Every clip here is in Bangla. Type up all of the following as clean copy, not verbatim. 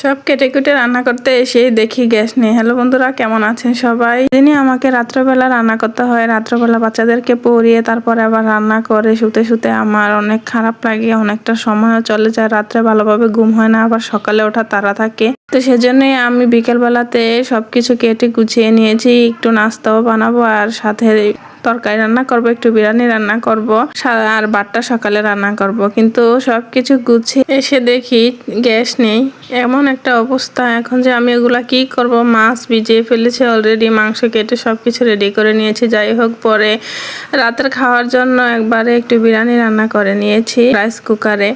সব কেটে কুটে রান্না করতে এসেই দেখি গ্যাস নেই। হ্যালো বন্ধুরা, কেমন আছেন সবাই? দিনই আমাকে রাত্রেবেলা রান্না করতে হয়। রাত্রেবেলা বাচ্চাদেরকে পড়িয়ে তারপরে আবার রান্না করে শুতে শুতে আমার অনেক খারাপ লাগে। অনেকটা সময়ও চলে যায়, রাত্রে ভালোভাবে ঘুম হয় না, আবার সকালে ওঠা তাড়া থাকে। তো সেজন্যই আমি বিকেলবেলাতে সবকিছু কেটে গুছিয়ে নিয়েছি। একটু নাস্তাও বানাবো আর সাথে তরকারি রান্না করব, একটু বিরিয়ানি রান্না করব আর ভাতটা সকালে রান্না করব। কিন্তু সবকিছু গুছিয়ে এসে দেখি গ্যাস নেই। এমন একটা অবস্থা এখন যে আমি এগুলা কি করব। মাছ ভিজিয়ে ফেলেছি অলরেডি, মাংস কেটে সবকিছু রেডি করে নিয়েছি। যাই হোক, পরে রাতের খাওয়ার জন্য একবারে একটু বিরিয়ানি রান্না করে নিয়েছি রাইস কুকারে।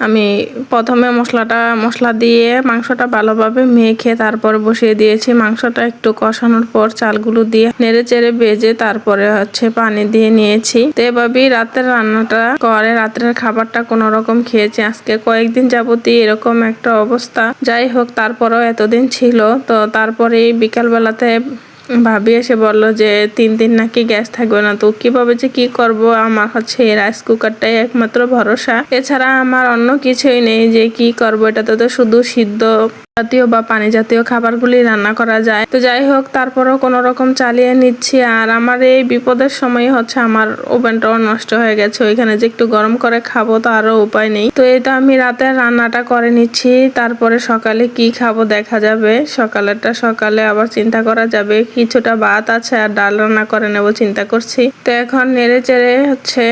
আমি প্রথমে মশলা দিয়ে মাংসটা ভালোভাবে মেখে তারপর বসিয়ে দিয়েছি। মাংসটা একটু কষানোর পর চালগুলো দিয়ে নেড়ে চেড়ে ভেজে তারপরে পানি দিয়ে নিয়েছি। তো এভাবেই রাতের রান্নাটা করে রাতের খাবারটা কোনো রকম খেয়েছি। আজকে কয়েকদিন যাবতই এরকম একটা অবস্থা। যাই হোক, তারপরেও এতদিন ছিল। তো তারপরে বিকাল বেলাতে ভাবি এসে বললো যে 3 দিন নাকি গ্যাস থাকবে না। তো কিভাবে যে কি করব, আমার এই রাইস কুকারটাই একমাত্র ভরসা। এছাড়া আমার অন্য কিছুই নেই যে কি করব। এটাতে তো শুধু সিদ্ধ জাতীয় বা পানি জাতীয় খাবারগুলি রান্না করা যায়। তো যাই হোক, তারপরেও কোনো রকম চালিয়ে নিচ্ছি। আর আমার এই বিপদের সময় আমার ওভেনটাও নষ্ট হয়ে গেছে। ওইখানে যে একটু গরম করে খাবো তো আরো উপায় নেই। তো এই তো আমি রাতের রান্নাটা করে নিচ্ছি, তারপরে সকালে কি খাবো দেখা যাবে। সকালে আবার চিন্তা করা যাবে। কিছুটা ভাত আছে আর ডাল রান্না করে নেব চিন্তা করছি। তো এখন নেড়ে চেড়ে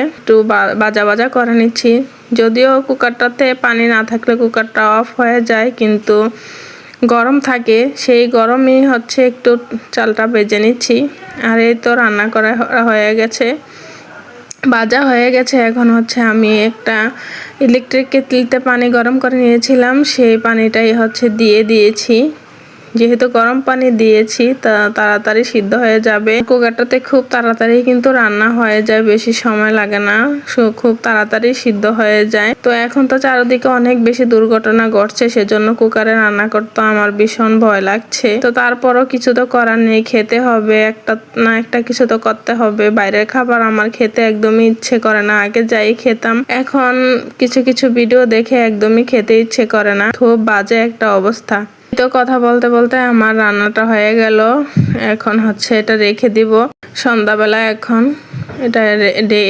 একটু ভাজা করে নিচ্ছি। যদিও কুকারটাতে পানি না থাকলে কুকারটা অফ হয়ে যায়, কিন্তু গরম থাকে, সেই গরমই একটু চালটা ভেজে নিচ্ছি। আর এই তো রান্না করা হয়ে গেছে, ভাজা হয়ে গেছে। এখন আমি একটা ইলেকট্রিক কেটলিতে পানি গরম করে নিয়েছিলাম, সেই পানিটাই দিয়ে দিয়েছি। যেহেতু গরম পানি দিয়েছি তা তাড়াতাড়ি সিদ্ধ হয়ে যাবে। কুকারটাতে খুব তাড়াতাড়ি কিন্তু রান্না হয়ে যায়, বেশি সময় লাগে না, খুব তাড়াতাড়ি সিদ্ধ হয়ে যায়। তো এখন তো চারিদিকে অনেক বেশি দুর্ঘটনা ঘটছে, সেজন্য কুকারে রান্না করতে আমার ভীষণ ভয় লাগছে। তো তারপরও কিছু তো করার নেই, খেতে হবে, একটা না একটা কিছু তো করতে হবে। বাইরের খাবার আমার খেতে একদমই ইচ্ছে করে না। আগে যাই খেতাম, এখন কিছু কিছু ভিডিও দেখে একদমই খেতে ইচ্ছে করে না। খুব বাজে একটা অবস্থা। তো কথা বলতে বলতে আমার রান্নাটা হয়ে গেল। এখন এটা রেখে দিব সন্ধ্যাবেলা। এখন এটা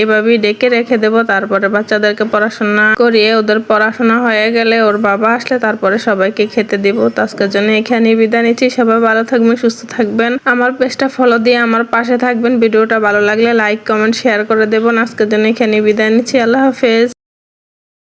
এভাবেই ডেকে রেখে দেব। তারপরে বাচ্চাদেরকে পড়াশোনা করিয়ে ওদের পড়াশোনা হয়ে গেলে ওর বাবা আসলে তারপরে সবাইকে খেতে দিব। তো আজকের জন্য এখানে বিদায় নিচ্ছি। সবাই ভালো থাকবেন, সুস্থ থাকবেন। আমার পেজটা ফলো দিয়ে আমার পাশে থাকবেন। ভিডিওটা ভালো লাগলে লাইক কমেন্ট শেয়ার করে দেবেন। আজকের জন্য এখানে বিদায় নিচ্ছি। আল্লাহ হাফেজ।